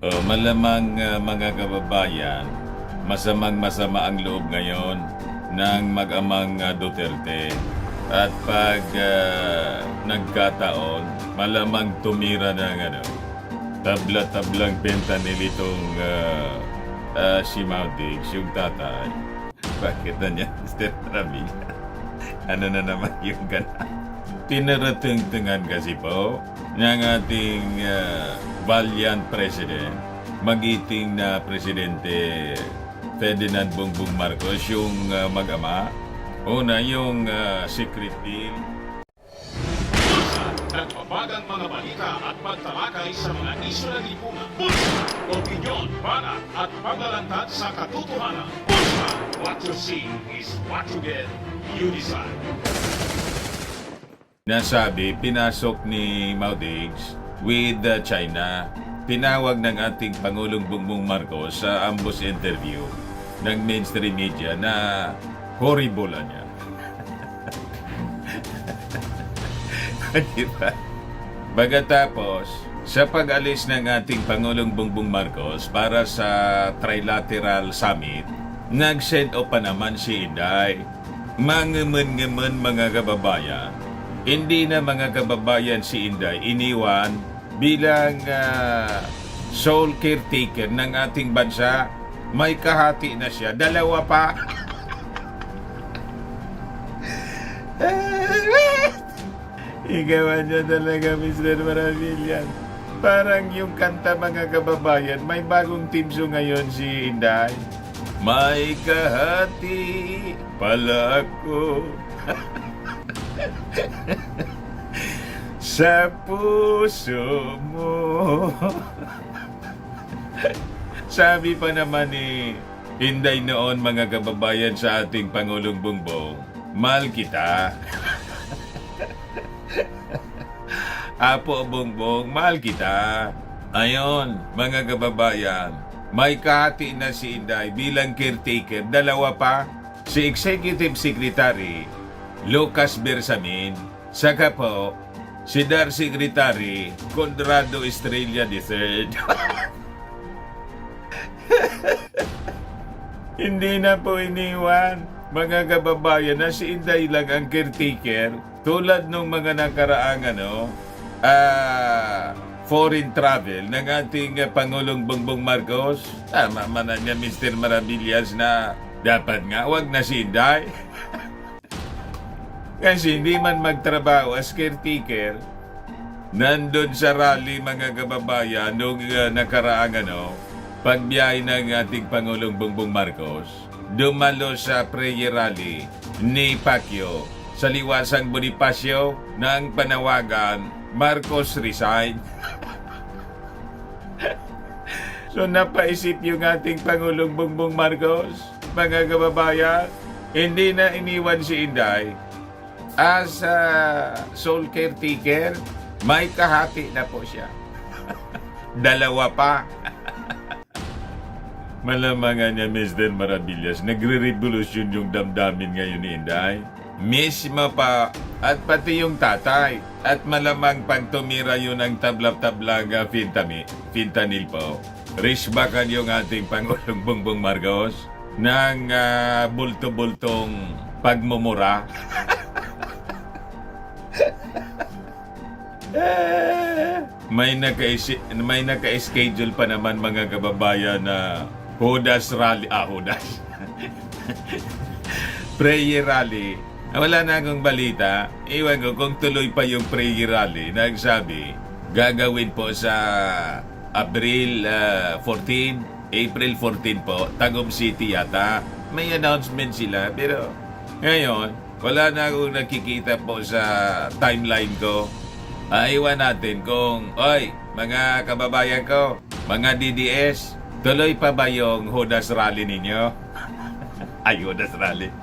Malamang mga kababayan, masamang-masama ang loob ngayon ng mag-amang Duterte. At pag nagkataon, malamang tumira ng tabla-tablang benta nilitong si Maudix, yung tatay. Bakit na niya, Mr. Travilla? Ano na naman yung gana? Tinaratung-tungan kasi po ng ating valiant president, magiting na presidente Ferdinand Bongbong Marcos, yung mag-ama. Una, yung secret deal. Nagbabagang mga balita at pagtalakay sa mga isyu ng lipunan. Pulsa, opinyon, banat at paglalantad sa katotohanan. Pulsa, what you see is what you get. You decide. Nasabi, pinasok ni Maudix with China. Tinawag ng ating Pangulong Bongbong Marcos sa ambush interview ng mainstream media na horrible niya. Diba? Pagkatapos, sa pag-alis ng ating Pangulong Bongbong Marcos para sa Trilateral Summit, nag-send off pa naman si Inday. Mangaman-ngaman mga kababayan. Hindi na mga kababayan si Inday iniwan bilang sole caretaker ng ating bansa. May kahati na siya. Dalawa pa. Igawan niya talaga, Mr. Maravillas. Parang yung kanta mga kababayan, may bagong teamso ngayon si Inday. May kahati pala ako sa puso mo. Sabi pa naman ni Inday noon mga kababayan sa ating Pangulong Bongbong, mahal kita. Apo Bongbong, mahal kita. Ayon, mga kababayan, may kahati na si Inday bilang caretaker. Dalawa pa, si Executive Secretary Lucas Bersamin, saka po si Dar Secretary Conrado Estrella III. Hindi na po iniwan, mga kababayan, na si Inday lang ang caretaker tulad ng mga nakaraang foreign travel ng ating Pangulong Bongbong Marcos. Tama man na niya, Mr. Maravillas, na dapat nga wag na si Inday. Kasi hindi man magtrabaho as caretaker, nandun sa rally mga kababayan nung nakaraang pagbiyahe ng ating Pangulong Bongbong Marcos, dumalo sa prayer rally ni Pacquiao sa liwasang Bonifacio ng panawagan, Marcos resign. So napaisip yung ating Pangulong Bongbong Marcos, mga kababayan, hindi na iniwan si Inday as sole caretaker. May kahati na po siya. Dalawa pa. Malamangan niya, Mr. Maravillas, nagre-revolusyon yung damdamin ngayon ni Inday. Mismo pa, at pati yung tatay. At malamang pag tumira yun ng tablap-tablang fentanyl po, risbakan yung ating Pangulong Bongbong Marcos ng bulto-bultong pagmumura. May naka-schedule pa naman mga kababayan na Judas Rally. Judas. Prayer Rally. Wala na akong balita. Iwan ko kung tuloy pa yung prayer rally. Nagsabi, gagawin po sa April 14 po, Tagum City yata. May announcement sila. Pero ngayon, wala na akong nakikita po sa timeline ko. Iwan natin kung, oy, mga kababayan ko, mga DDS, tuloy pa ba yung Judas Rally ninyo? Ay, Judas Rally.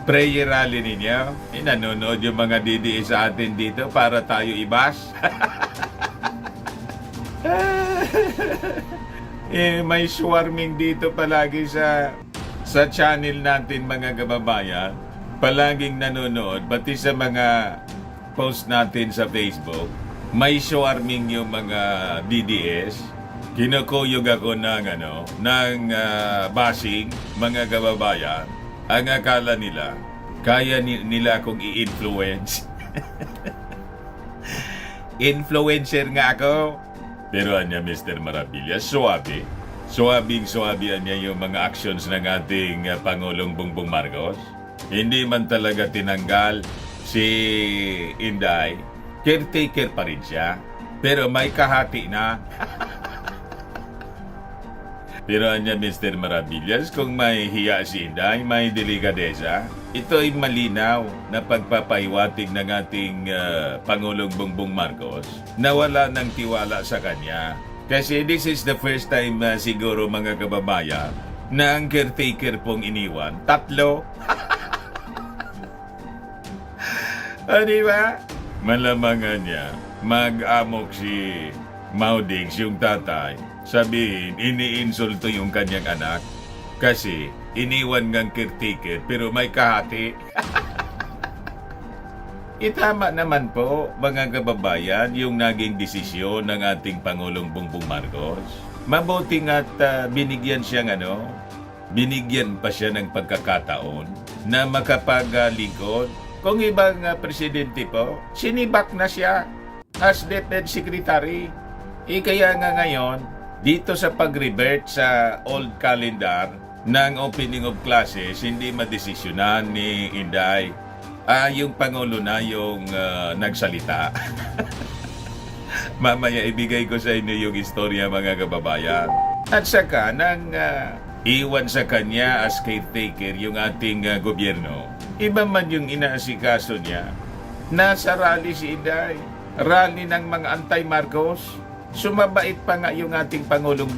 Prayer rally ninyo. Nanonood yung mga DDS sa atin dito para tayo ibas. May swarming dito palagi sa channel natin mga kababayan. Palaging nanonood, pati sa mga post natin sa Facebook. May swarming yung mga DDS. kinukuyog ako ng bashing, mga kababayan. Ang akala nila, kaya nila akong i-influence. Influencer nga ako. Pero anya Mr. Maravillas, suwabe. Suwabing-suwabe niya yung mga actions ng ating Pangulong Bongbong Marcos. Hindi man talaga tinanggal si Inday. Caretaker pa rin siya. Pero may kahati na. Pero anya Mr. Maravillas, kung may hiya si Inday, may delikadesa, ito ay malinaw na pagpapahiwatig ng ating Pangulong Bongbong Marcos na wala ng tiwala sa kanya. Kasi this is the first time siguro mga kababayan na ang caretaker pong iniwan. 3. Di ba? Malamangan niya, mag-amok si Maudings, yung tatay. Sabihin, iniinsulto yung kanyang anak kasi iniwan ngang caretaker pero may kahati. Itama naman po, mga kababayan, yung naging desisyon ng ating Pangulong Bongbong Marcos. Mabuti nga't binigyan pa siya ng pagkakataon na makapaglingkod. Kung ibang presidente po, sinibak na siya as Defense Secretary. Kaya nga ngayon, dito sa pag-revert sa old calendar ng opening of classes, hindi madesisyonan ni Inday. Yung Pangulo na yung nagsalita. Mamaya ibigay ko sa inyo yung istorya, mga kababayan. At saka, nang iwan sa kanya as caretaker yung ating gobyerno, iba man yung inaasikaso niya. Nasa rally si Inday. Rally ng mga anti-Marcos. Sumabait pa nga yung ating Pangulong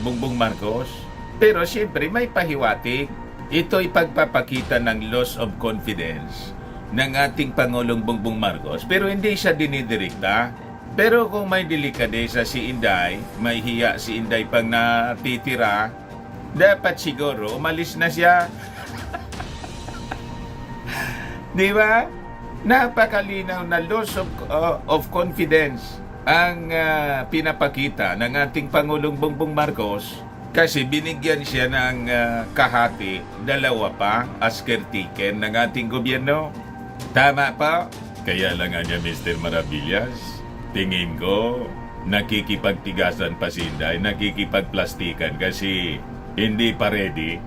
Bongbong Marcos. Pero siyempre may pahiwatig. Ito'y pagpapakita ng loss of confidence ng ating Pangulong Bongbong Marcos. Pero hindi siya dinidirekta. Pero kung may delikadesa si Inday, may hiya si Inday pang natitira, dapat siguro umalis na siya. Di ba? Napakalinaw na loss of confidence ang pinapakita ng ating Pangulong Bongbong Marcos kasi binigyan siya ng kahati, 2 pa as caretaker ng ating gobyerno. Tama pa? Kaya lang nga niya Mr. Maravillas, tingin ko nakikipagtigasan pa si Inday, nakikipagplastikan kasi hindi pa ready.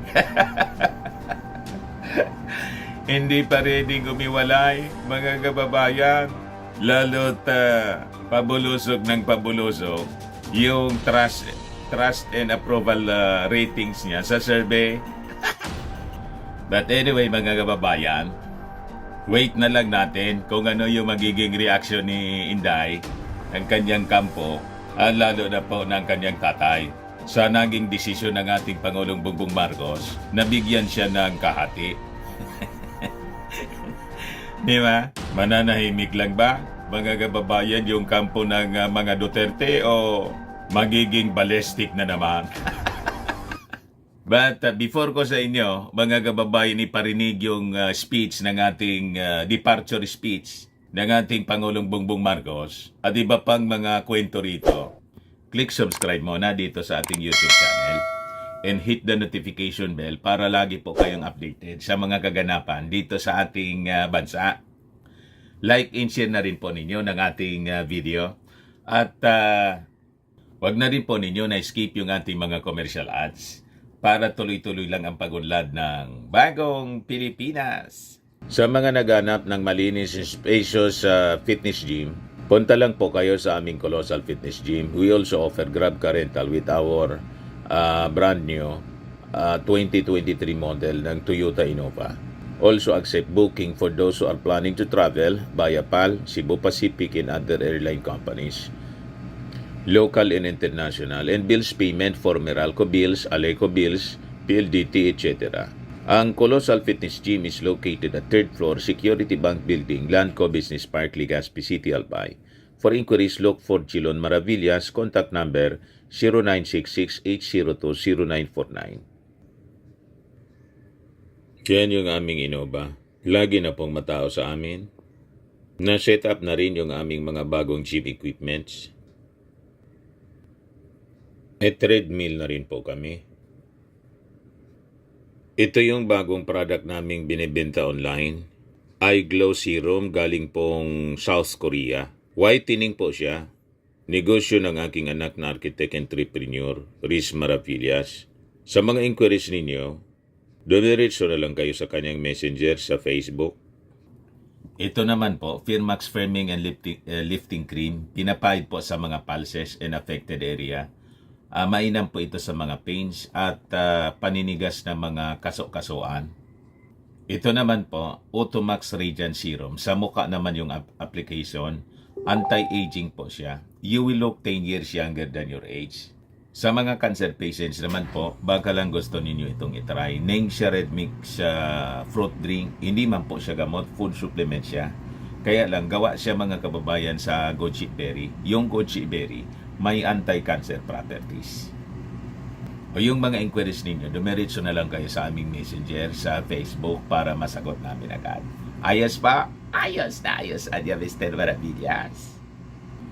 Hindi pa ready gumiwalay, mga kababayan. Lalo't pabulusog ng pabulusog yung trust and approval ratings niya sa survey. But anyway, mga kababayan, wait na lang natin kung ano yung magiging reaction ni Inday, ang kanyang kampo, lalo na po ng kanyang tatay, sa naging desisyon ng ating Pangulong Bongbong Marcos na bigyan siya ng kahati. Di ba? Mananahimik lang ba, mga kababayan, yung kampo ng mga Duterte o magiging ballistic na naman? But before ko sa inyo, mga kababayan, iparinig yung speech ng ating departure speech ng ating Pangulong Bongbong Marcos at iba pang mga kwento rito, click subscribe muna dito sa ating YouTube channel and hit the notification bell para lagi po kayong updated sa mga kaganapan dito sa ating bansa. Like and share na rin po ninyo ng ating video. At wag na rin po ninyo na skip yung ating mga commercial ads para tuloy-tuloy lang ang pagunlad ng bagong Pilipinas. Sa mga naghanap ng malinis and spacious fitness gym, punta lang po kayo sa aming Colossal Fitness Gym. We also offer Grab Car Rental with our brand new 2023 model ng Toyota Innova. Also accept booking for those who are planning to travel via PAL, Cebu Pacific and other airline companies, local and international, and bills payment for Meralco bills, Aleco bills, PLDT, etc. Ang Colossal Fitness Gym is located at 3rd floor Security Bank Building, Landco Business Park, Legazpi City, Albay. For inquiries, look for Chilon Maravillas. Contact number 0966-802-0949. Yan yung aming Innova. Lagi na pong matao sa amin. Na-set up na rin yung aming mga bagong gym equipments. treadmill na rin po kami. Ito yung bagong product naming binibenta online. Eye Glow Serum galing pong South Korea. Whitening po siya. Negosyo ng aking anak na architect entrepreneur, Riz Maravillas. Sa mga inquiries ninyo, dumiretso na lang kayo sa kanyang messenger sa Facebook. Ito naman po, Firmax Firming and Lifting Cream. Pinapahid po sa mga pulses and affected area. Mainam po ito sa mga pains at paninigas ng mga kaso-kasuan. Ito naman po, Automax Radiant Serum. Sa mukha naman yung application. Anti-aging po siya. You will look 10 years younger than your age. Sa mga cancer patients naman po, baka lang gusto ninyo itong itry. Ningxia Red Mix fruit drink. Hindi man po siya gamot, food supplement siya. Kaya lang, gawa siya mga kababayan sa goji berry. Yung goji berry, may anti-cancer properties. O yung mga inquiries ninyo, dumiretso na lang kayo sa aming messenger sa Facebook para masagot namin agad. Ayos pa? Ayos na ayos, Adya Mr. Maravillas.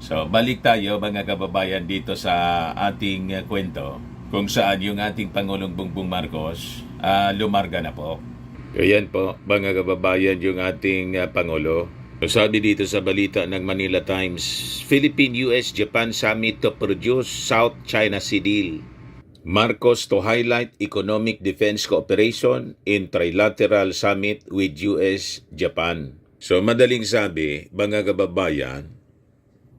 So, balik tayo mga kababayan dito sa ating kwento kung saan yung ating Pangulong Bongbong Marcos lumarga na po. Ayan po, mga kababayan, yung ating Pangulo. Sabi dito sa balita ng Manila Times, Philippine-US-Japan Summit to produce South China Sea Deal. Marcos to highlight economic defense cooperation in trilateral summit with US-Japan. So madaling sabi, mga kababayan,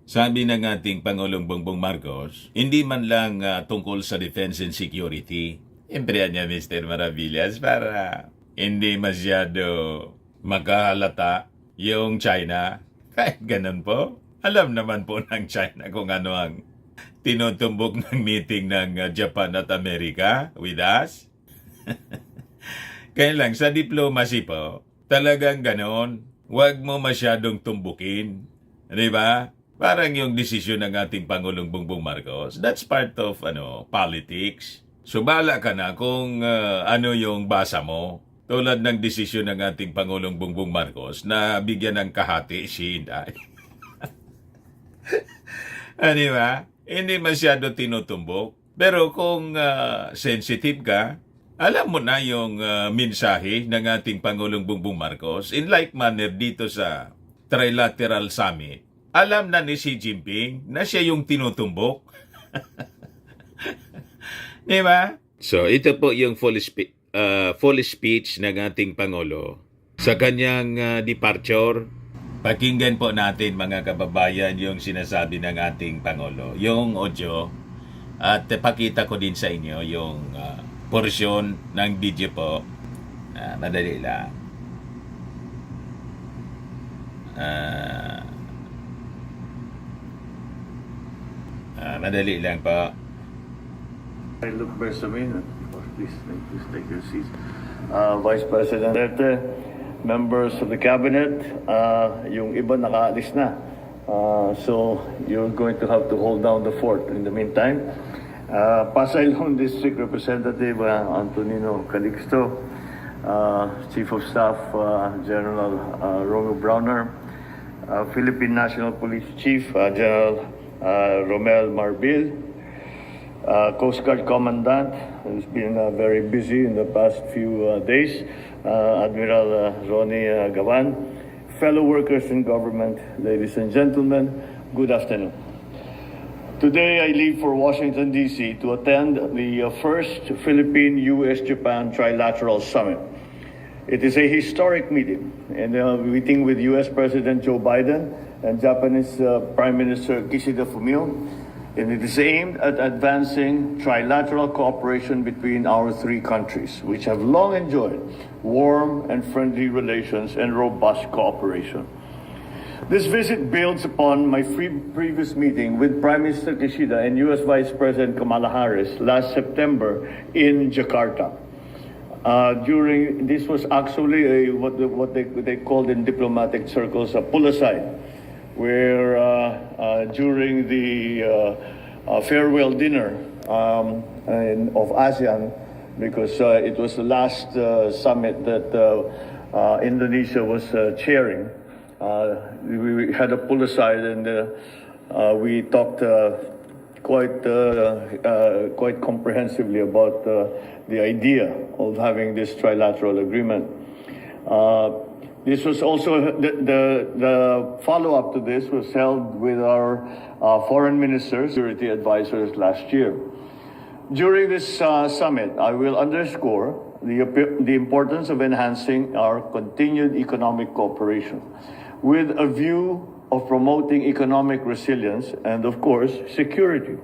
sabi ng ating Pangulong Bongbong Marcos, hindi man lang tungkol sa defense and security. Emprehan niya Mr. Maravillas para hindi masyado makahalata yung China. Kahit ganun po, alam naman po ng China kung ano ang tinutumbok ng meeting ng Japan at Amerika with us. Kaya lang, sa diplomacy po, talagang ganon. Huwag mo masyadong tumbukin. Di ba? Parang yung desisyon ng ating Pangulong Bongbong Marcos, that's part of politics. So bala ka na kung ano yung basa mo. Tulad ng desisyon ng ating Pangulong Bongbong Marcos na bigyan ng kahati si Inday. Di ba? Hindi masyado tinutumbok. Pero kung sensitive ka, alam mo na yung mensahe ng ating Pangulong Bongbong Marcos in like manner dito sa Trilateral Summit. Alam na ni Xi Jinping na siya yung tinutumbok. Di ba? So, ito po yung full speech ng ating Pangulo sa kanyang departure. Pakinggan po natin mga kababayan yung sinasabi ng ating Pangulo, yung audio, at pakita ko din sa inyo yung portion ng video po. Madali lang. Madali lang po. I look Bersamin, please take your seats. Vice President Duterte, members of the cabinet, yung iba nakaalis na. So you're going to have to hold down the fort in the meantime. Pasay Lone District Representative Antonino Calixto, Chief of Staff General Romeo Browner, Philippine National Police Chief General Romel Marbil, Coast Guard Commandant, who's been very busy in the past few days, Admiral Ronnie Gavan, fellow workers in government, ladies and gentlemen, good afternoon. Today I leave for Washington, D.C. to attend the first Philippine-US-Japan Trilateral Summit. It is a historic meeting, and meeting with U.S. President Joe Biden and Japanese Prime Minister Kishida Fumio, and it is aimed at advancing trilateral cooperation between our three countries, which have long enjoyed warm and friendly relations and robust cooperation. This visit builds upon my previous meeting with Prime Minister Kishida and U.S. Vice President Kamala Harris last September in Jakarta. This was actually what they called in diplomatic circles a pull-aside, where during the farewell dinner of ASEAN, because it was the last summit that Indonesia was chairing, we had a pull-aside and we talked quite comprehensively about the idea of having this trilateral agreement. This was also the follow-up to this was held with our foreign ministers, security advisors last year. During this summit, I will underscore the importance of enhancing our continued economic cooperation with a view of promoting economic resilience and, of course, security.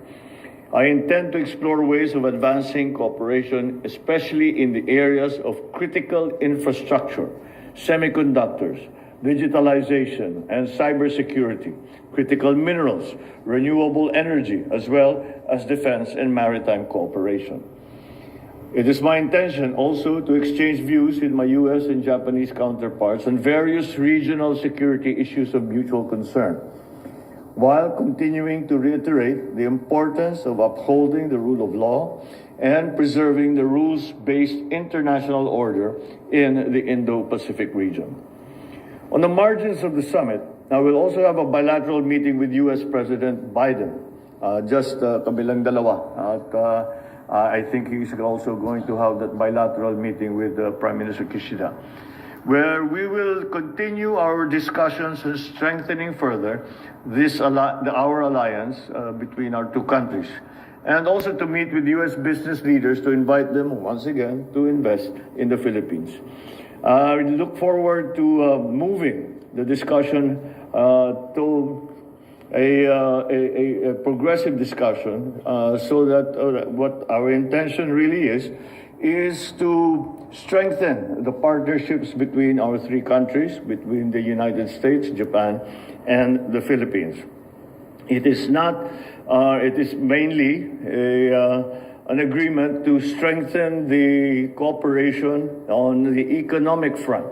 I intend to explore ways of advancing cooperation, especially in the areas of critical infrastructure, semiconductors, digitalization, and cybersecurity, critical minerals, renewable energy, as well as defense and maritime cooperation. It is my intention also to exchange views with my U.S. and Japanese counterparts on various regional security issues of mutual concern, while continuing to reiterate the importance of upholding the rule of law and preserving the rules-based international order in the Indo-Pacific region. On the margins of the summit, I will also have a bilateral meeting with U.S. President Biden, just kabilang dalawa. At I think he's also going to have that bilateral meeting with Prime Minister Kishida, where we will continue our discussions on strengthening further our alliance between our two countries, and also to meet with U.S. business leaders to invite them once again to invest in the Philippines. We look forward to moving the discussion to a progressive discussion so that what our intention really is to strengthen the partnerships between our three countries, between the United States, Japan, and the Philippines. It is mainly an agreement to strengthen the cooperation on the economic front.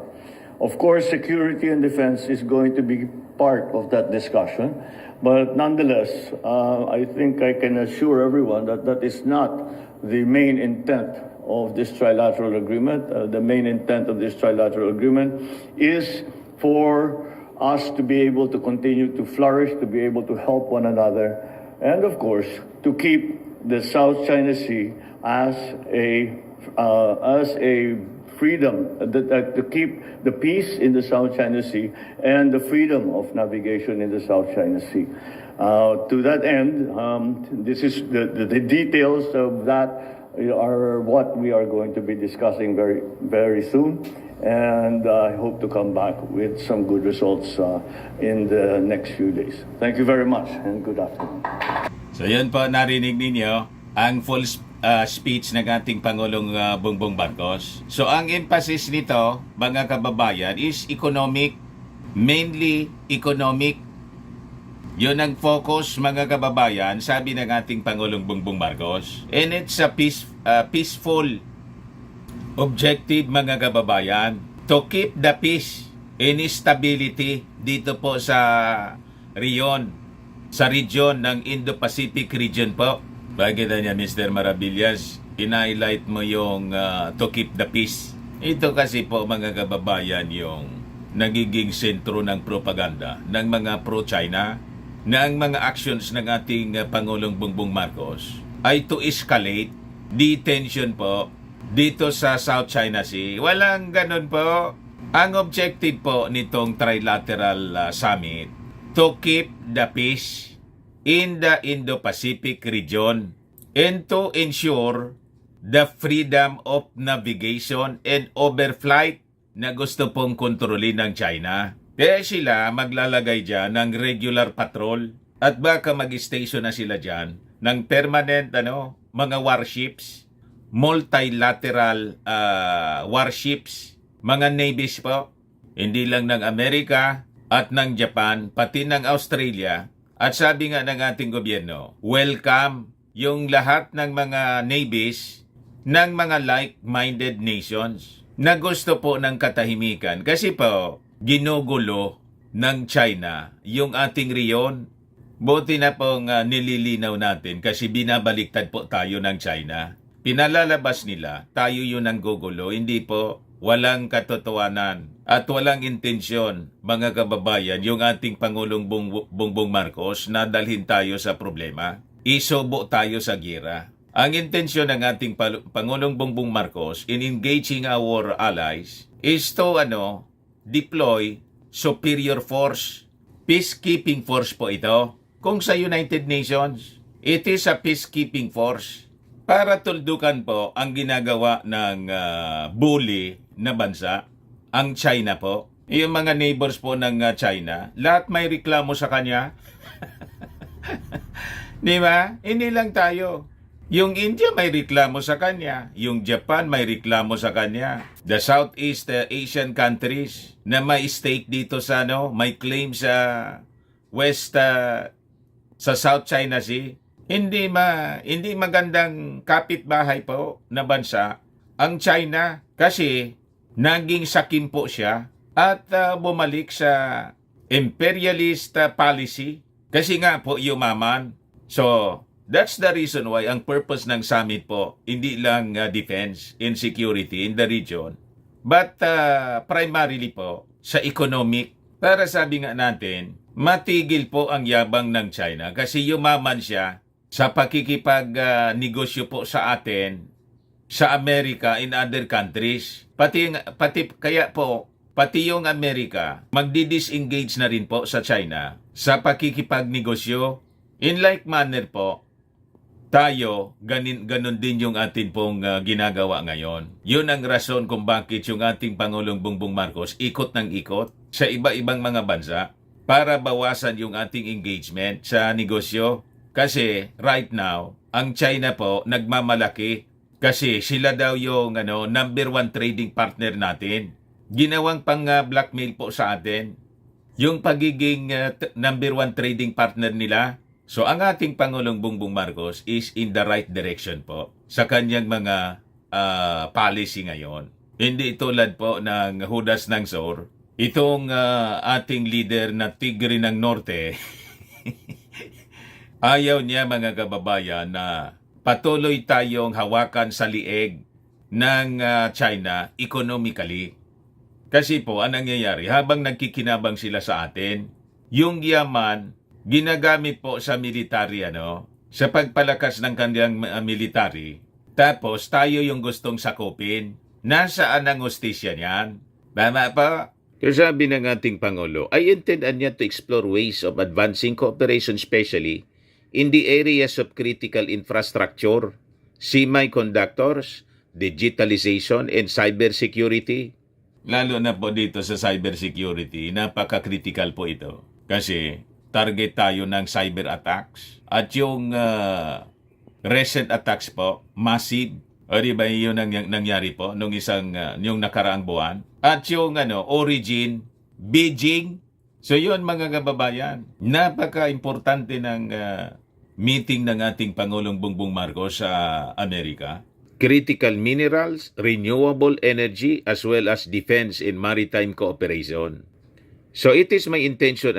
Of course, security and defense is going to be part of that discussion. But nonetheless, I think I can assure everyone that that is not the main intent of this trilateral agreement. The main intent of this trilateral agreement is for us to be able to continue to flourish, to be able to help one another, and of course, to keep the South China Sea as a freedom, to keep the peace in the South China Sea and the freedom of navigation in the South China Sea. To that end, this is the details of that are what we are going to be discussing very, very soon. And I hope to come back with some good results in the next few days. Thank you very much and good afternoon. So yun po, narinig ninyo ang full speech ng ating Pangulong Bongbong Marcos. So ang emphasis nito, mga kababayan, is economic, mainly economic. Yun ang focus, mga kababayan, sabi ng ating Pangulong Bongbong Marcos. And it's a peaceful objective, mga kababayan, to keep the peace and stability dito po sa region ng Indo-Pacific region po. Bakit niya, Mr. Maravillas, in-highlight mo yung to keep the peace. Ito kasi po, mga kababayan, yung nagiging sentro ng propaganda ng mga pro-China, na ang mga actions ng ating Pangulong Bongbong Marcos ay to escalate the tension po dito sa South China Sea. Walang ganun po. Ang objective po nitong trilateral summit, to keep the peace in the Indo-Pacific region and to ensure the freedom of navigation and overflight na gusto pong kontrolin ng China. Kaya sila maglalagay dyan ng regular patrol at baka mag-station na sila dyan ng permanent mga warships, multilateral warships, mga navies po, hindi lang ng Amerika at ng Japan, pati ng Australia. At sabi nga ng ating gobyerno, welcome yung lahat ng mga navies ng mga like-minded nations na gusto po ng katahimikan. Kasi po, ginugulo ng China yung ating riyon. Buti na pong nililinaw natin kasi binabaliktad po tayo ng China. Pinalalabas nila, tayo yun ang gugulo. Hindi po, walang katotohanan at walang intensyon, mga kababayan, yung ating Pangulong Bongbong Marcos na dalhin tayo sa problema. isubo tayo sa gira. Ang intensyon ng ating Pangulong Bongbong Marcos in engaging our allies is to deploy superior force. Peacekeeping force po ito. Kung sa United Nations, it is a peacekeeping force para tuldukan po ang ginagawa ng bully na bansa, ang China po. Yung mga neighbors po ng China, lahat may reklamo sa kanya. Di ba? Hindi lang tayo. Yung India may reklamo sa kanya. Yung Japan may reklamo sa kanya. The Southeast Asian countries na may stake dito sa may claim sa West, sa South China Sea. Hindi magandang kapitbahay po na bansa ang China kasi naging sakim po siya at bumalik sa imperialist policy kasi nga po yumaman. So, that's the reason why ang purpose ng summit po, hindi lang defense and security in the region, but primarily po sa economic. Para sabi nga natin, matigil po ang yabang ng China kasi yumaman siya sa pakikipag-negosyo po sa atin, sa Amerika in other countries. Pati yung Amerika, magdi-disengage na rin po sa China sa pakikipagnegosyo. In like manner po, tayo, ganun din yung atin pong ginagawa ngayon. Yun ang rason kung bakit yung ating Pangulong Bongbong Marcos ikot ng ikot sa iba-ibang mga bansa para bawasan yung ating engagement sa negosyo. Kasi right now, ang China po nagmamalaki kasi sila daw yung number 1 trading partner natin. Ginawang pang blackmail po sa atin yung pagiging number 1 trading partner nila. So ang ating Pangulong Bongbong Marcos is in the right direction po sa kanyang mga policy ngayon. Hindi tulad po ng Judas ng Sor. Itong ating leader na Tigre ng Norte, ayaw niya mga kababayan na patuloy tayong hawakan sa lieg ng China economically. Kasi po, ang nangyayari, habang nagkikinabang sila sa atin, yung yaman, ginagamit po sa military, sa pagpalakas ng kanyang military. Tapos, tayo yung gustong sakupin. Nasaan ang hustisya niyan? Tama pa? Sabi ng ating Pangulo, I intend niya to explore ways of advancing cooperation especially in the areas of critical infrastructure, semiconductors, digitalization, and cybersecurity. Lalo na po dito sa cybersecurity, napaka-critical po ito. Kasi target tayo ng cyber attacks. At yung recent attacks po, massive. O di ba yun ang nangyari po nung yung nakaraang buwan? At yung origin, Beijing. So yun mga kababayan, napaka-importante ng meeting ng ating Pangulong Bongbong Marcos sa Amerika. Critical minerals, renewable energy, as well as defense and maritime cooperation. So it is my intention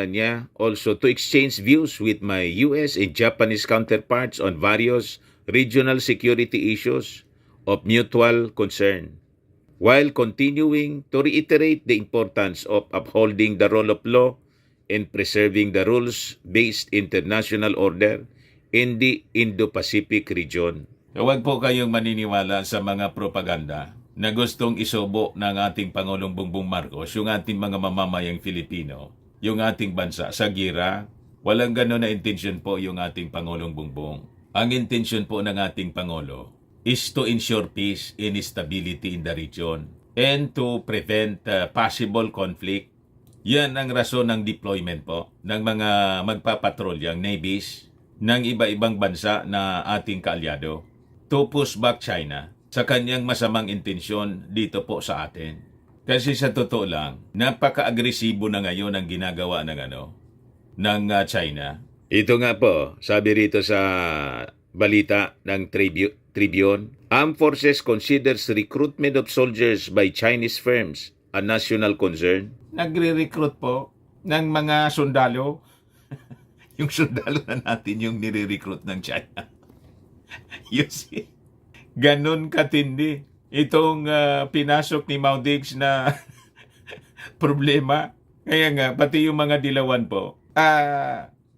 also to exchange views with my US and Japanese counterparts on various regional security issues of mutual concern, while continuing to reiterate the importance of upholding the rule of law and preserving the rules-based international order in the Indo-Pacific region. Huwag po kayong maniniwala sa mga propaganda na gustong isubo ng ating Pangulong Bongbong Marcos, yung ating mga mamamayang Filipino, yung ating bansa sa gira. Walang gano'n na intensyon po yung ating Pangulong Bongbong. Ang intensyon po ng ating Pangulo is to ensure peace and stability in the region and to prevent possible conflict. Yan ang rason ng deployment po ng mga magpapatrolyang navies ng iba-ibang bansa na ating kaalyado to push back China sa kanyang masamang intensyon dito po sa atin. Kasi sa totoo lang, napaka-agresibo na ngayon ang ginagawa ng China. Ito nga po, sabi rito sa balita ng Tribune, Armed Forces considers recruitment of soldiers by Chinese firms a national concern. Nagre-recruit po ng mga sundalo. Yung sundalo na natin yung nire-recruit ng China. You see? Ganun katindi. Itong pinasok ni Mao Diggs na problema. Kaya nga, pati yung mga dilawan po,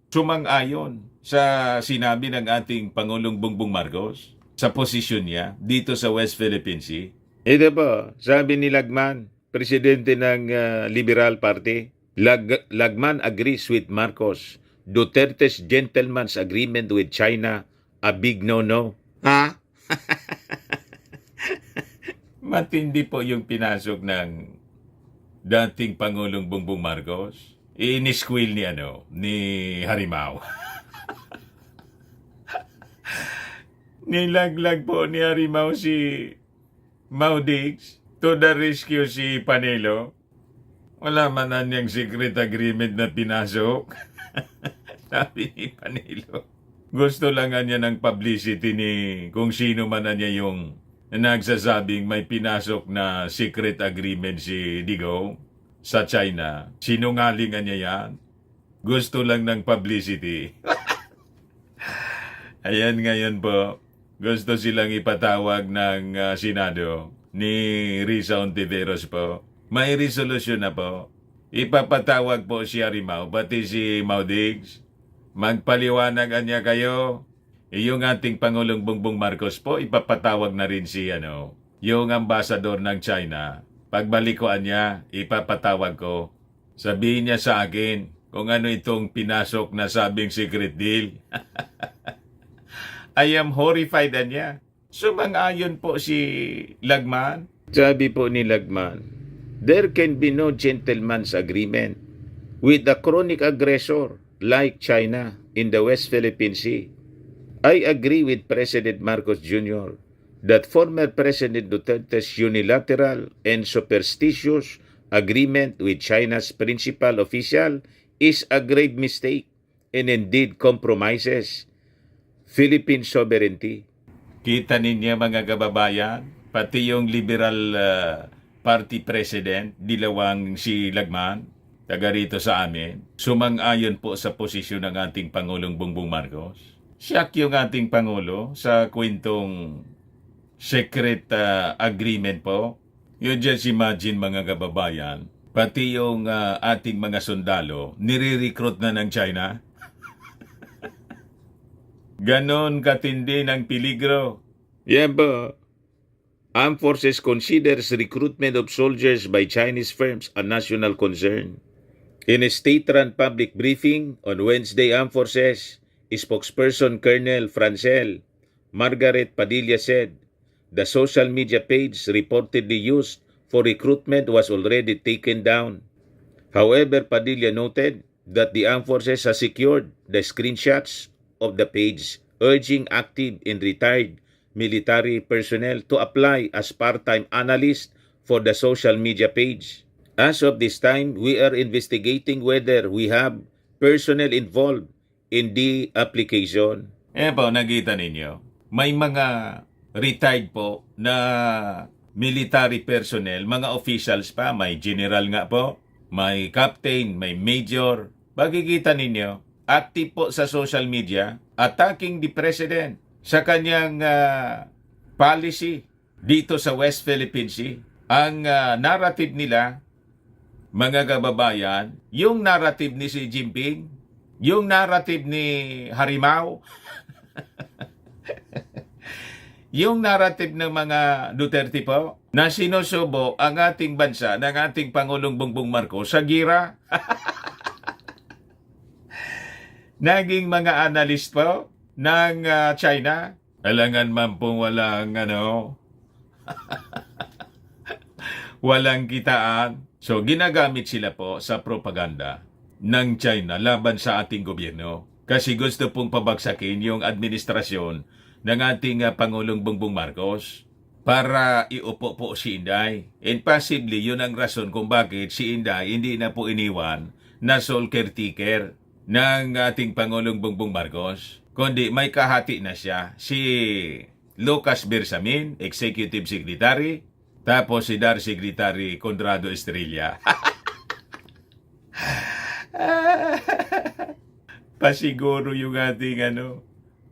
sumang-ayon sa sinabi ng ating Pangulong Bongbong Marcos sa posisyon niya dito sa West Philippine Sea? Ito po, sabi ni Lagman, presidente ng Liberal Party, Lagman agrees with Marcos. Duterte's gentleman's agreement with China, a big no-no. Ha? Matindi po yung pinasok ng dating Pangulong Bongbong Marcos. Iniskwil ni Harimau. Nilaglag po ni Harimau si Mau Diggs to the rescue si Panelo. Wala man na niyang secret agreement na pinasok. Sabi ni Panelo. Gusto lang niya ng publicity ni kung sino man na niya yung nagsasabing may pinasok na secret agreement si Digong sa China. Sinungalingan niya yan. Gusto lang ng publicity. Ayan ngayon po. Gusto silang ipatawag ng Senado ni Risa Ontiveros po. May resolusyon na po. Ipapatawag po si Harimau, pati si Mau Diggs. Magpaliwanag niya kayo. Yung ating Pangulong Bongbong Marcos po, ipapatawag na rin si yung ambasador ng China. Pagbalikoan niya, ipapatawag ko. Sabihin niya sa akin kung ano itong pinasok na sabing secret deal. I am horrified niya. Sumang-ayon po si Lagman. Sabi po ni Lagman, there can be no gentleman's agreement with a chronic aggressor like China in the West Philippine Sea. I agree with President Marcos Jr. that former President Duterte's unilateral and superstitious agreement with China's principal official is a grave mistake and indeed compromises Philippine sovereignty. Kita ninyo mga kababayan, pati yung Liberal Party President, dilawang si Lagman, taga rito sa amin, sumang-ayon po sa posisyon ng ating Pangulong Bongbong Marcos. Siyak yung ating Pangulo sa kwentong secret agreement po. Yun just imagine mga kababayan, pati yung ating mga sundalo, nire-recruit na ng China. Ganon katindi ng peligro. Yan po. Armed Forces considers recruitment of soldiers by Chinese firms a national concern. In a state-run public briefing on Wednesday, Armed Forces spokesperson Colonel Francel Margaret Padilla said the social media page reportedly used for recruitment was already taken down. However, Padilla noted that the Armed Forces has secured the screenshots of the page, urging active and retired military personnel to apply as part-time analysts for the social media page. As of this time, we are investigating whether we have personnel involved in the application. Po, nakita ninyo, may mga retired po na military personnel, mga officials pa, may general nga po, may captain, may major. Makikita ninyo, active po sa social media, attacking the president sa kanyang policy dito sa West Philippine Sea. Ang narrative nila, mga kababayan, yung narrative ni Xi Jinping, yung narrative ni Harimau, yung narrative ng mga Duterte po, na sinusubo ang ating bansa ng ating Pangulong Bongbong Marcos sa gira. Naging mga analyst po ng China. Alangan man pong walang walang kitaan. So ginagamit sila po sa propaganda ng China laban sa ating gobyerno. Kasi gusto pong pabagsakin yung administrasyon ng ating Pangulong Bongbong Marcos para iupo po si Inday. And possibly yun ang rason kung bakit si Inday hindi na po iniwan na sole caretaker ng ating Pangulong Bongbong Marcos, kundi may kahati na siya, si Lucas Bersamin, Executive Secretary, tapos si Dar Secretary Conrado Estrella. Pasiguro yung ating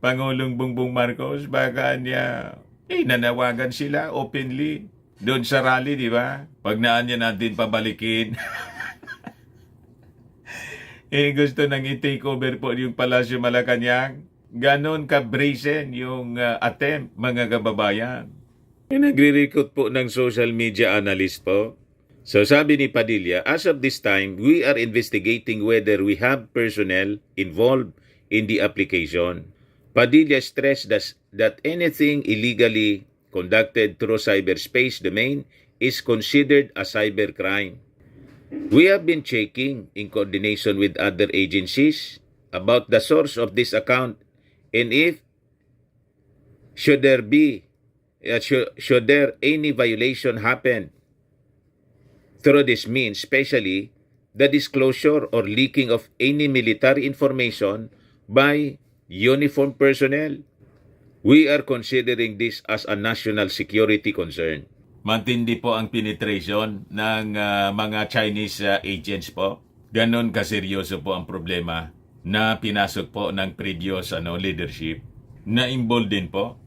Pangulong Bongbong Marcos, baka niya nanawagan sila openly doon sa rally, di ba? Pag naan niya natin pabalikin gusto nang i-take over po yung Palasyo Malacanang. Ganon ka-brazen yung attempt, mga kababayan. Nagre-recruit po ng social media analyst po. So sabi ni Padilla, as of this time, we are investigating whether we have personnel involved in the application. Padilla stressed that anything illegally conducted through cyberspace domain is considered a cybercrime. We have been checking in coordination with other agencies about the source of this account and if should there any violation happen through this means, especially the disclosure or leaking of any military information by uniformed personnel. We are considering this as a national security concern. Matindi po ang penetration ng mga Chinese agents po. Ganon kaseryoso po ang problema na pinasok po ng previous leadership na involved din po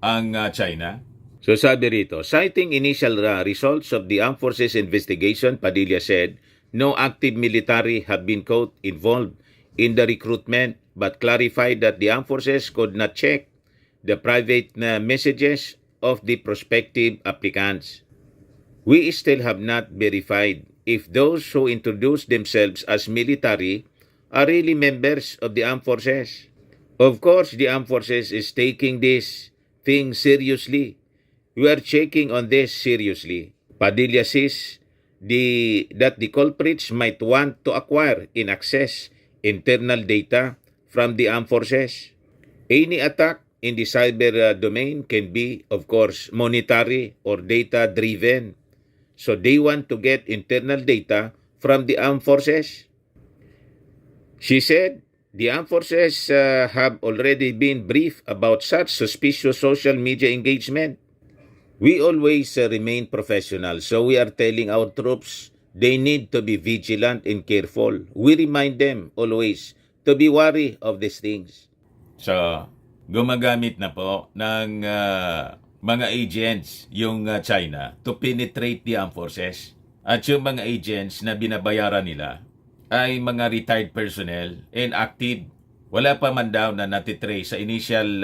ang China. So sabi rito, citing initial results of the Armed Forces investigation, Padilla said, no active military have been caught involved in the recruitment but clarified that the Armed Forces could not check the private messages of the prospective applicants. We still have not verified if those who introduce themselves as military are really members of the armed forces. Of course, the armed forces is taking this thing seriously. We are checking on this seriously. Padilla says that the culprits might want to acquire and access internal data from the armed forces. Any attack in the cyber domain can be, of course, monetary or data-driven. So they want to get internal data from the armed forces. She said the armed forces have already been briefed about such suspicious social media engagement. We always remain professional, so we are telling our troops they need to be vigilant and careful. We remind them always to be wary of these things. So, gumagamit na po ng mga agents yung China to penetrate the armed forces. At yung mga agents na binabayaran nila ay mga retired personnel and active. Wala pa man daw na natitrace sa initial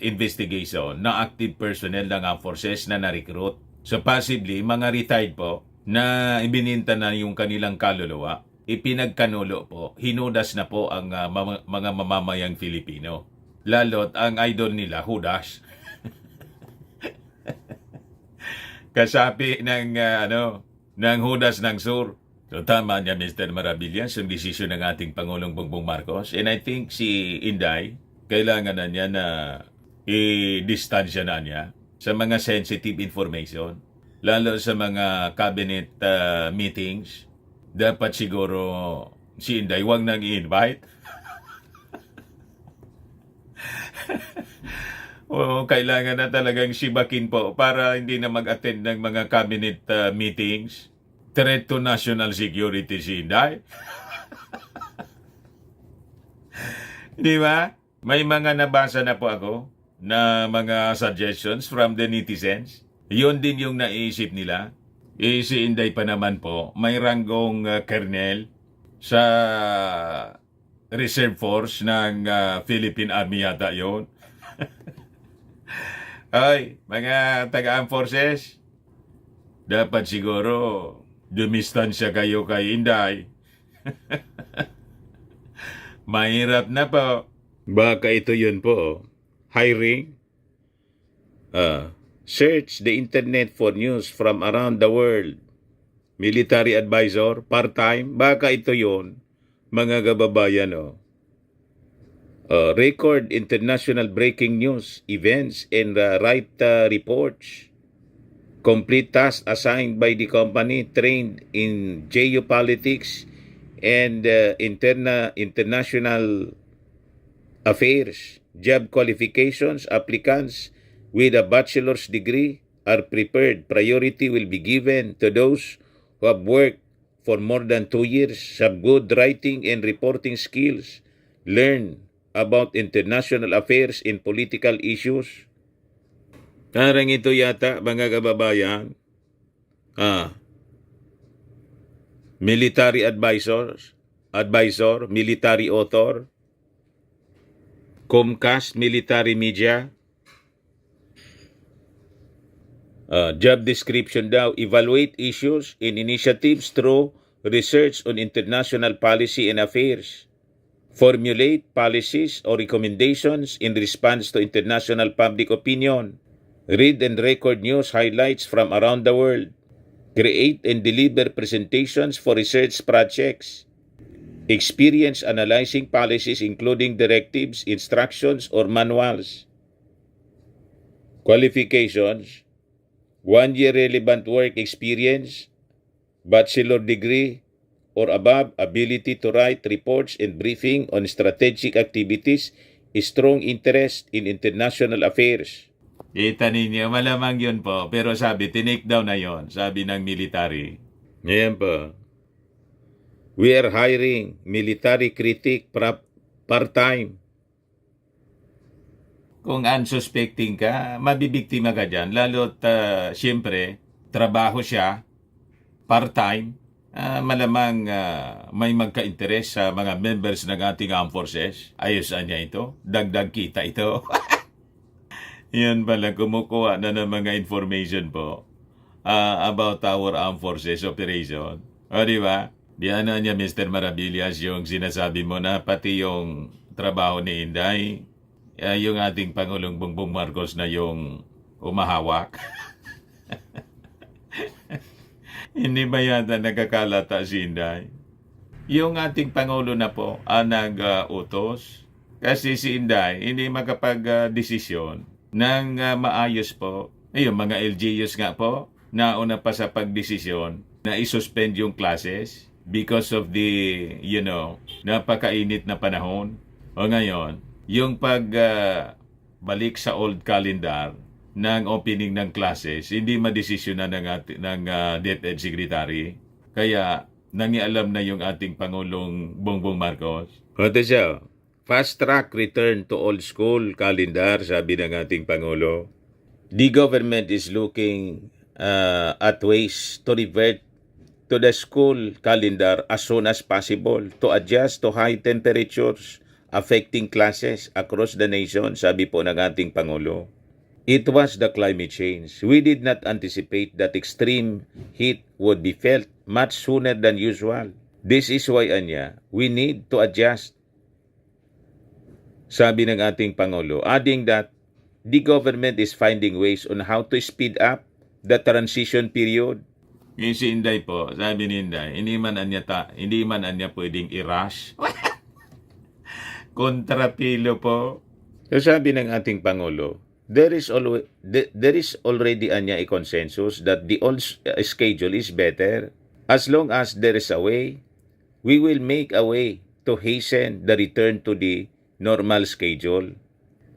investigation na active personnel ng armed forces na na-recruit. So possibly, mga retired po na ibininta na yung kanilang kaluluwa, ipinagkanulo po, hinudas na po ang mga mamamayang Filipino. Lalo't ang idol nila, Judas. Kasapi ng ng Judas ng Sur. So tama niya Mr. Maravillas yung desisyon ng ating Pangulong Bongbong Marcos. And I think si Inday, kailangan na niya na i-distansya na niya sa mga sensitive information. Lalo sa mga cabinet meetings. Dapat siguro si Inday huwag nang i-invite. O kailangan na talagang sibakin po para hindi na mag-attend ng mga cabinet meetings. Threat to national security si Inday. Di ba? May mga nabasa na po ako na mga suggestions from the netizens. Yun din yung naisip nila. Si Inday pa naman po, may ranggong colonel sa Reserve Force ng Philippine Army yata yun. Ay, mga taga-armed forces, dapat siguro dumistansya kayo kay Inday. Mahirap na po. Baka ito yun po. Hiring. Search the internet for news from around the world. Military advisor, part-time. Baka ito yun, mga kababayan. Record international breaking news, events, and write reports. Complete tasks assigned by the company trained in geopolitics and international affairs. Job qualifications, applicants with a bachelor's degree are prepared. Priority will be given to those who have worked for more than 2 years, have good writing and reporting skills, learn about international affairs and political issues. Parang ito yata, mga kababayan, military advisors, advisor, military author, Comcast Military Media. Job description daw, evaluate issues and initiatives through research on international policy and affairs. Formulate policies or recommendations in response to international public opinion. Read and record news highlights from around the world. Create and deliver presentations for research projects. Experience analyzing policies including directives, instructions, or manuals. Qualifications: 1 year relevant work experience, bachelor degree, or above, ability to write reports and briefing on strategic activities, strong interest in international affairs. Kita ninyo, malamang yun po. Pero sabi, tinake down na yun, sabi ng military. Ngayon po, we are hiring military critic part-time. Kung unsuspecting ka, mabibiktima ka dyan. Lalo't, siyempre, trabaho siya, part-time. Malamang may magka-interest sa mga members ng ating armed forces. Ayusan niya ito. Dagdag kita ito. Yan pala, kumukuha na ng mga information po about our armed forces operation. O, di ba? Diyan na niya, Mr. Maravillas, yung sinasabi mo na pati yung trabaho ni Inday, yung ating Pangulong Bongbong Marcos na yung umahawak. Hindi ba yata nagkakalata si Inday? Yung ating Pangulo na po ang nag-utos. Kasi si Inday hindi makapag-desisyon ng maayos po. Ayun, mga LGUs nga po, nauna pa sa pagdesisyon na isuspend yung classes because of the, napakainit na panahon. O ngayon, yung pagbalik sa old calendar ng opening ng classes, hindi madesisyonan ng DepEd Secretary. Kaya, nangialam na yung ating Pangulong Bongbong Marcos. Ito siya, fast track return to old school calendar, sabi ng ating Pangulo. The government is looking at ways to revert to the school calendar as soon as possible to adjust to high temperatures affecting classes across the nation, sabi po ng ating Pangulo. It was the climate change. We did not anticipate that extreme heat would be felt much sooner than usual. This is why, Anya, we need to adjust, sabi ng ating Pangulo, adding that the government is finding ways on how to speed up the transition period. Yung si Inday po, sabi ni Inday, hindi man anya pwedeng i-rush. Kontrapilo po. So sabi ng ating Pangulo, there is already anya a consensus that the old schedule is better. As long as there is a way, we will make a way to hasten the return to the normal schedule.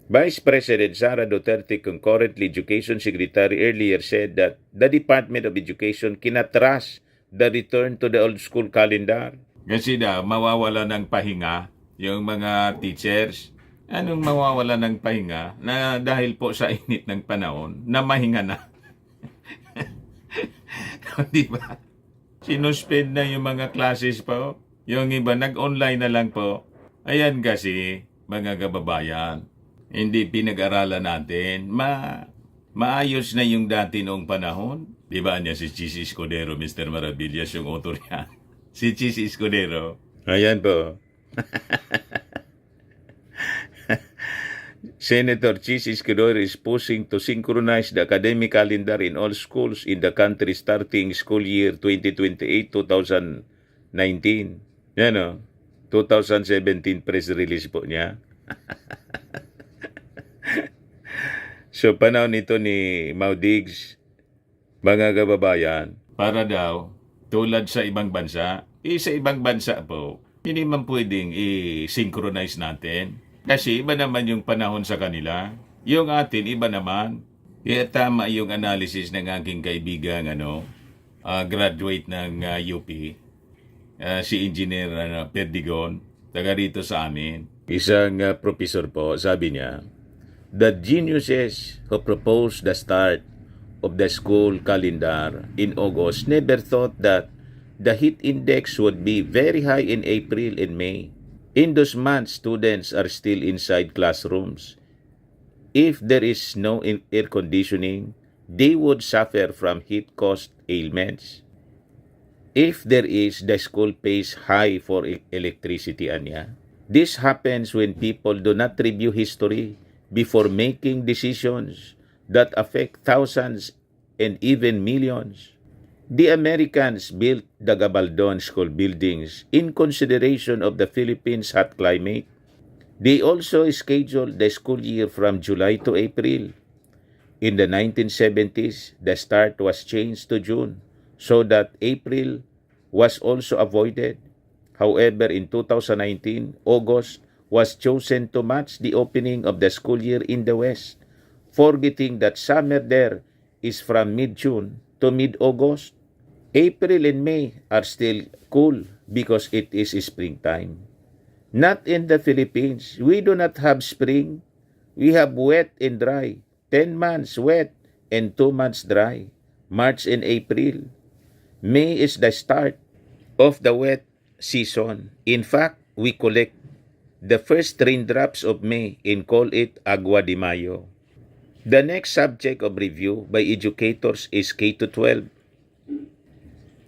Vice President Sara Duterte, concurrently Education Secretary, earlier said that the Department of Education cannot rush the return to the old school calendar. Kasi mawawala ng pahinga yung mga teachers. Anong mawawala ng pahinga na dahil po sa init ng panahon na mahinga na? Di ba? Sinuspend na yung mga classes po. Yung iba nag-online na lang po. Ayan kasi, mga kababayan, hindi pinag-aralan natin. Maayos na yung dati noong panahon. Di ba niya si Chis Escudero, Mr. Maravillas, yung author niya? Si Chis Escudero. Ayan po. Senator Chis Escudero is pushing to synchronize the academic calendar in all schools in the country starting school year 2028-2019. Yan o, 2017 press release po niya. So, panahon nito ni Maudigs, mga kababayan, para daw, tulad sa ibang bansa, sa ibang bansa po, hindi man pwedeng i-synchronize natin. Kasi iba naman yung panahon sa kanila. Yung atin, iba naman. Kaya tama yung analysis ng aking kaibigan, graduate ng UP, si Engineer Perdigon, taga rito sa amin. Isang professor po, sabi niya, the geniuses who proposed the start of the school calendar in August never thought that the heat index would be very high in April and May. In those months, students are still inside classrooms. If there is no air conditioning, they would suffer from heat-caused ailments. If there is, the school pays high for electricity, anya. This happens when people do not review history before making decisions that affect thousands and even millions. The Americans built the Gabaldon school buildings in consideration of the Philippines' hot climate. They also scheduled the school year from July to April. In the 1970s, the start was changed to June so that April was also avoided. However, in 2019, August was chosen to match the opening of the school year in the West, forgetting that summer there is from mid-June to mid-August. April and May are still cool because it is springtime. Not in the Philippines. We do not have spring. We have wet and dry. 10 months wet and 2 months dry. March and April. May is the start of the wet season. In fact, we collect the first raindrops of May and call it Agua de Mayo. The next subject of review by educators is K-12.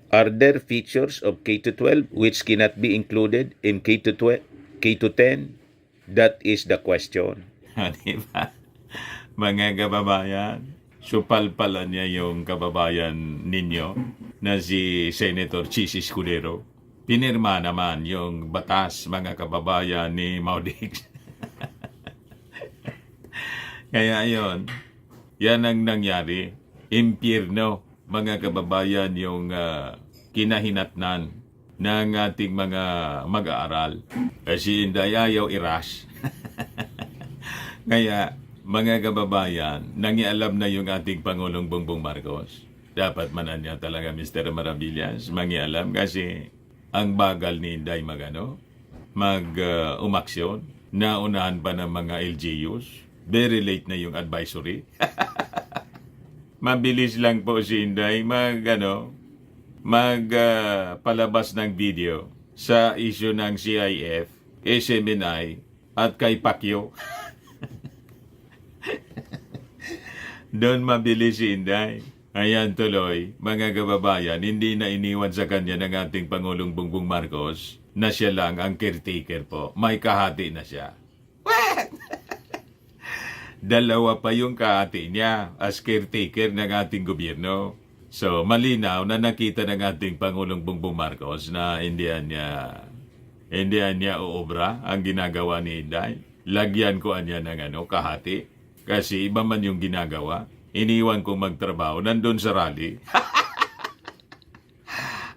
Are there features of K-12 which cannot be included in K-10? That is the question. Diba? Mga kababayan, supalpalan niya yung kababayan ninyo na si Senator Chis Escudero. Pinirma naman yung batas, mga kababayan, ni Maudix. Kaya yon, yan ang nangyari. Impyerno, mga kababayan, yung kinahinatnan ng ating mga mag-aaral. Kasi hindi ayaw i-rush. Kaya, mga kababayan, nangialam na yung ating Pangulong Bongbong Marcos. Dapat manan niya talaga, Mr. Maravillas, mangialam kasi ang bagal ni Inday umaksyon. Naunahan pa ng mga LGUs. Very late na yung advisory. Mabilis lang po si Inday palabas ng video sa issue ng CIF, SMNI at kay Pacquiao. Doon mabilis si Inday. Ayan tuloy, mga kababayan, hindi na iniwan sa kanya ng ating Pangulong Bongbong Marcos na siya lang ang caretaker po. May kahati na siya. What? Dalawa pa yung kahati niya as caretaker ng ating gobyerno. So, malinaw na nakita ng ating Pangulong Bongbong Marcos na hindi niya uobra ang ginagawa ni Inday. Lagyan ko niya ng kahati. Kasi iba man yung ginagawa. Iniwan kong magtrabaho. Nandun sa rally.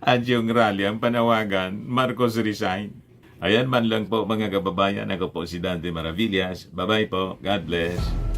At yung rally, ang panawagan, Marcos resign. Ayan man lang po mga kababayan. Ako po si Dante Maravillas. Bye-bye po. God bless.